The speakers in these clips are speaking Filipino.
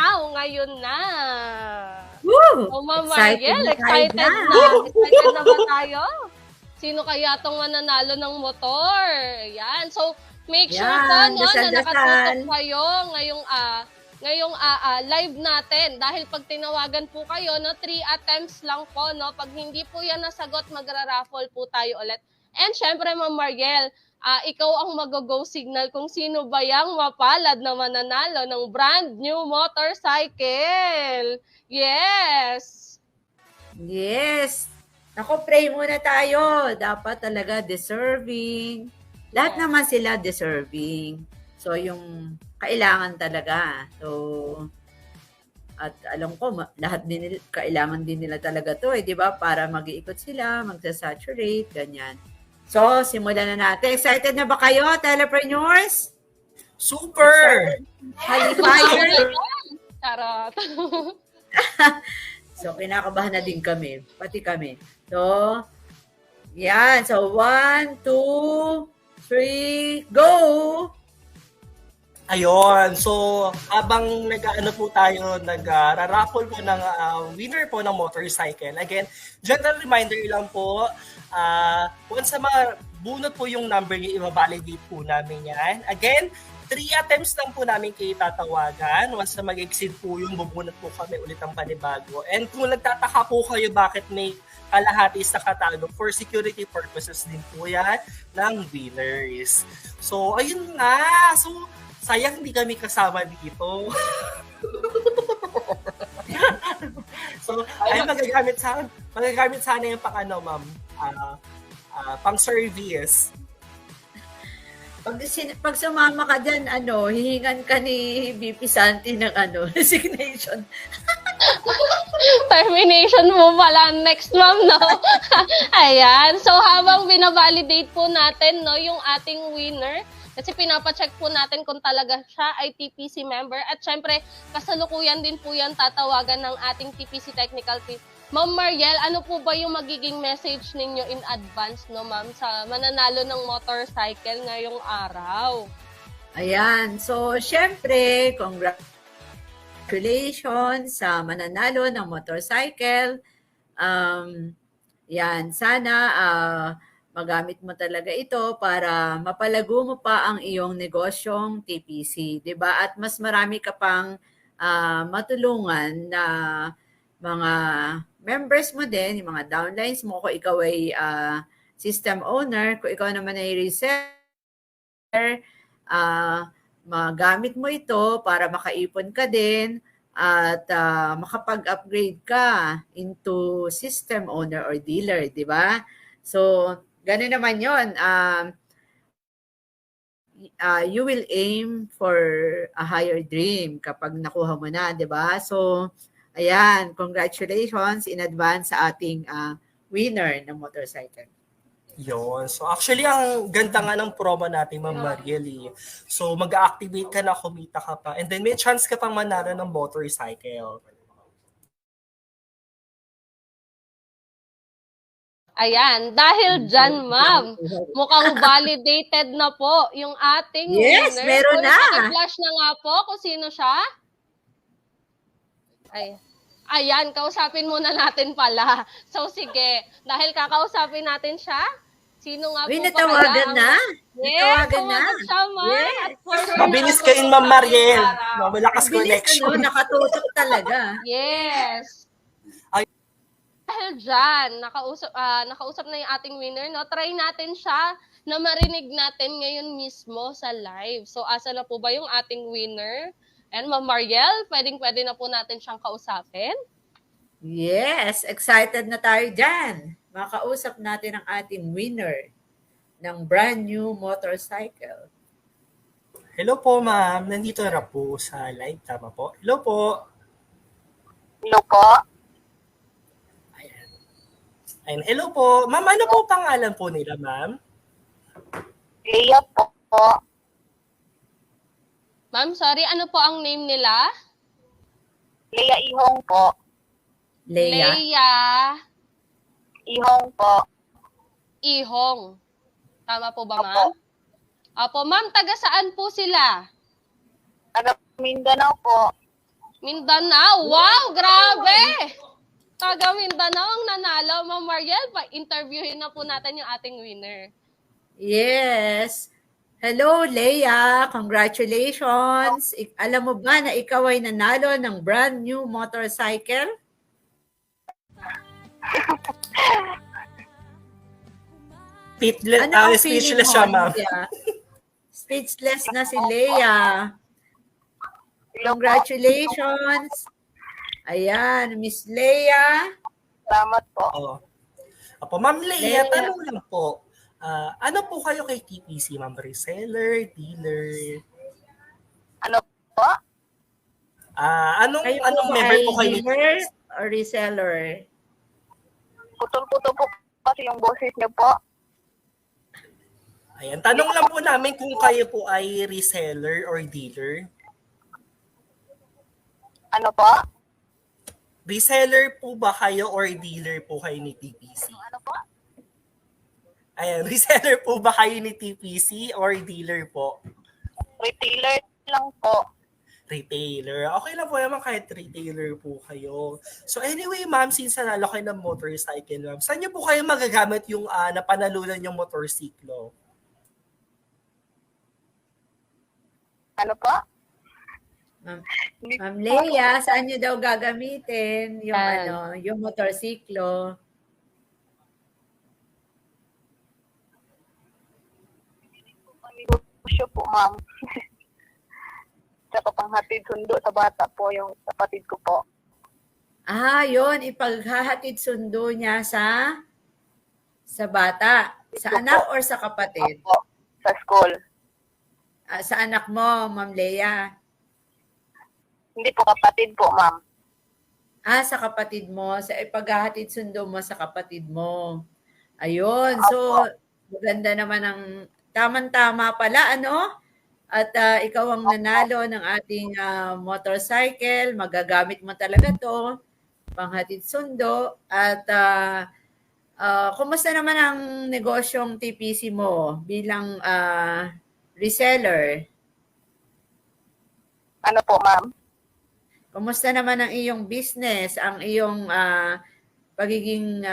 now, ngayon na. Woo! Oh, Ma'am Mariel, excited na. na. Excited na ba tayo? Sino kaya itong mananalo ng motor? Yan. So, make sure po no, na nakatutok kayo ngayong live natin. Dahil pag tinawagan po kayo, no, 3 attempts lang po. No? Pag hindi po yan nasagot, magra-raffle po tayo ulit. And syempre, Ma'am Mariel, ikaw ang mag-go signal kung sino ba yung mapalad na mananalo ng brand new motorcycle. Yes! Yes! Ako, pray muna tayo. Dapat talaga deserving. Lahat naman sila deserving. So, yung kailangan talaga. So, at alam ko, lahat din nila, kailangan din nila talaga to, di ba? Para mag-iikot sila, magsasaturate, ganyan. So, simulan na natin. Excited na ba kayo, telepreneurs? Super! Halifire! Charot. So, kinakabahan na din kami. Pati kami. So, yan. So, 1, 2, 3, go! Ayun. So, habang nag-ano po tayo, nag-raffle po ng winner po ng motorcycle. Again, general reminder lang po, once na mabunot po yung number niyo, i-validate po namin yan. Again, 3 attempts lang po namin kayo tatawagan. Once na mag-exceed po yung bubunot po kami ulit ang panibago. And kung nagtataka po kayo bakit may kalahati sa katalog, for security purposes din po yan ng winners. So, ayun nga. So, sayang hindi kami kasama dito. So, ay magagamit sana yung ma'am, pang service. Pag sumama ka dyan, hihingan ka ni VP Santi ng resignation. Termination mo pala next, ma'am, no? Ayan. So, habang binavalidate po natin, no, yung ating winner, kasi pinapacheck po natin kung talaga siya ay TPC member. At syempre, kasalukuyan din po yan tatawagan ng ating TPC Technical Team. Ma'am Mariel, ano po ba yung magiging message ninyo in advance, no, ma'am, sa mananalo ng motorcycle ngayong araw? Ayan. So, syempre, congratulations sa mananalo ng motorcycle. Yan. Sana magamit mo talaga ito para mapalago mo pa ang iyong negosyong TPC, 'di ba? At mas marami ka pang matulungan na mga members mo din, yung mga downlines mo, kung ikaw ay system owner, kung ikaw naman ay reseller, magamit mo ito para makaipon ka din at makapag-upgrade ka into system owner or dealer, di ba? So, gano'n naman yun. You will aim for a higher dream kapag nakuha mo na, di ba? So, ayan, congratulations in advance sa ating winner ng motorcycle. Yun. So actually, ang ganda nga ng promo natin, Ma'am Mariel. So mag-activate ka na, kumita ka pa, and then may chance ka pang manalo ng motorcycle. Ayan, dahil dyan, ma'am, mukhang validated na po yung ating winner. Yes, meron na. I-flash na nga po kung sino siya. Ayan, kausapin muna natin pala. So sige, dahil kakausapin natin siya, sino nga po natawagan na? Yes, tumagot siya, ma'am. Yes. Mabilis kayo, Ma'am Mariel. Malakas connection. Nakatutok talaga. Yes. Dahil dyan, nakausap na yung ating winner, no? Try natin siya na marinig natin ngayon mismo sa live. So, asa na po ba yung ating winner? And Ma'am Mariel, pwede na po natin siyang kausapin? Yes, excited na tayo dyan. Makausap natin ang ating winner ng brand new motorcycle. Hello po, ma'am. Nandito na po sa live. Tama po. Hello po. Hello po. Ayan. Hello po. Ma'am, ano po pangalan po nila, ma'am? Leia po. Ma'am, sorry, ano po ang name nila? Leia Ihong po. Leia. Ihong po. Ihong. Tama po ba, ma'am? Opo, ma'am, taga saan po sila? Taga Mindanao po. Mindanao. Wow, grabe! Taga Mindanao ang nanalo. Ma'am Mariel, pa-interviewin na po natin yung ating winner. Yes. Hello, Leia. Congratulations. Alam mo ba na ikaw ay nanalo ng brand new motorcycle? Ano ang feeling Speechless siya, mo, ma'am. Leia? Speechless na si Leia. Congratulations. Ayan, Miss Leia. Salamat po. Oo. Opo, Ma'am Leia, Leia. tanong lang po. Ano po kayo kay TPC, ma'am? Reseller, dealer? Ano po? Anong Kayo ba member ay po kayo? dealer or reseller? Putol-putol po kasi yung boses niyo po. Ayan, tanong lang po namin kung kayo po ay reseller or dealer. Ano po? Reseller po ba kayo or dealer po kayo ni TPC? Ano po? Ayan, reseller po ba kayo ni TPC or dealer po? Retailer lang po. Retailer. Okay lang po naman kahit retailer po kayo. So anyway, ma'am, since nanalo kayo ng motorcycle, ma'am, saan niyo po kayo magagamit yung napanalunan yung motorsiklo? Ano po? Ma'am Leia, saan niyo daw gagamitin yung Yan. yung motorsiklo? Negosyo po, ma'am. Sa panghatid sundo sa bata po yung kapatid ko po. Yun, ipaghahatid sundo niya sa bata. Sa anak or sa kapatid? Opo, sa school. Sa anak mo, Ma'am Leia. Hindi po kapatid po, ma'am. Sa kapatid mo. Sa ipaghahatid sundo mo sa kapatid mo. Ayun. So, maganda naman ang tamang-tama pala, ano? At ikaw ang nanalo ng ating motorcycle. Magagamit mo talaga to. Panghatid sundo. At kumusta naman ang negosyong TPC mo bilang reseller? Ano po, ma'am? Kumusta naman ang iyong business, ang iyong pagiging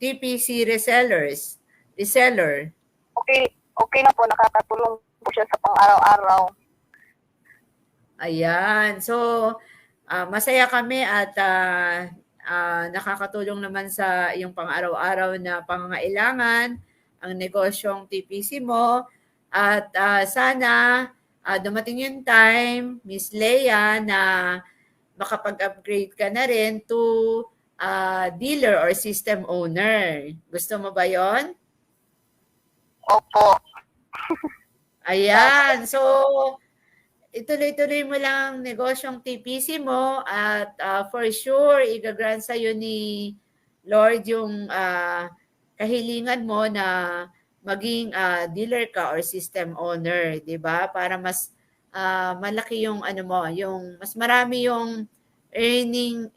TPC reseller? Okay na po, nakakatulong po siya sa pang-araw-araw. Ayan. So, masaya kami at nakakatulong naman sa iyong pang-araw-araw na pangangailangan ang negosyong TPC mo. At sana dumating yung time, Miss Leia, na makapag-upgrade ka na rin to dealer or system owner. Gusto mo ba yon? Opo. Ayan. So, ituloy-tuloy mo lang negosyong TPC mo at for sure, igagrant sa'yo ni Lord yung kahilingan mo na maging dealer ka or system owner, 'di ba? Para mas malaki yung yung mas marami yung earning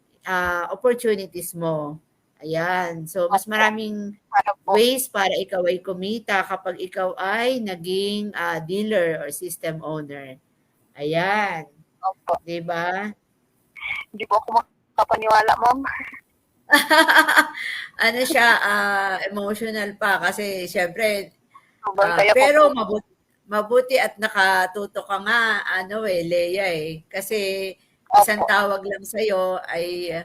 opportunities mo. Ayan. So, mas maraming Ano po? ways para ikaw ay kumita kapag ikaw ay naging dealer or system owner. Ayan. Opo. 'Di ba? Hindi po ako makapaniwala, ma'am. Ano siya, emotional pa kasi syempre, Sobrang saya pero po. mabuti at nakatuto ka nga, Leia Kasi isang Opo. tawag lang sa'yo ay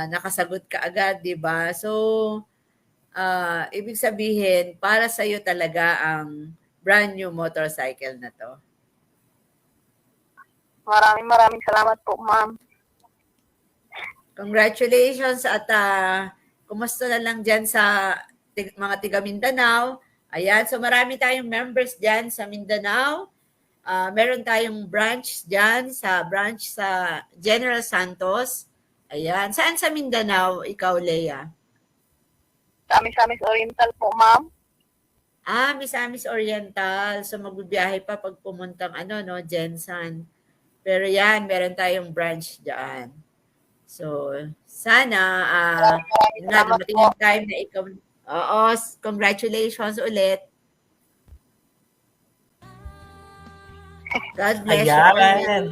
nakasagot ka agad, di ba? So, ibig sabihin, para sa'yo talaga ang brand new motorcycle na to. Maraming salamat po, ma'am. Congratulations at kumusta na lang dyan sa mga tiga Mindanao. Ayan, so marami tayong members dyan sa Mindanao. Meron tayong branch dyan sa General Santos. Ayan, saan sa Mindanao ikaw, Leia? Sa Misamis Oriental po, ma'am. Misamis Oriental. So magbibiyahe pa pag pumuntang Gensan. Pero yan, meron tayong branch dyan. So, sana dumating yung time na ikaw. Oo, congratulations ulit. God bless you. Ayan.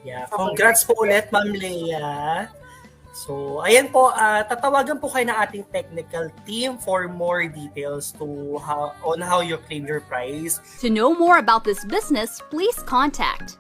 Yeah, congrats po ulit, Ma'am Leia. So, ayan po, tatawagan po kayo ng ating technical team for more details on how you claim your prize. To know more about this business, please contact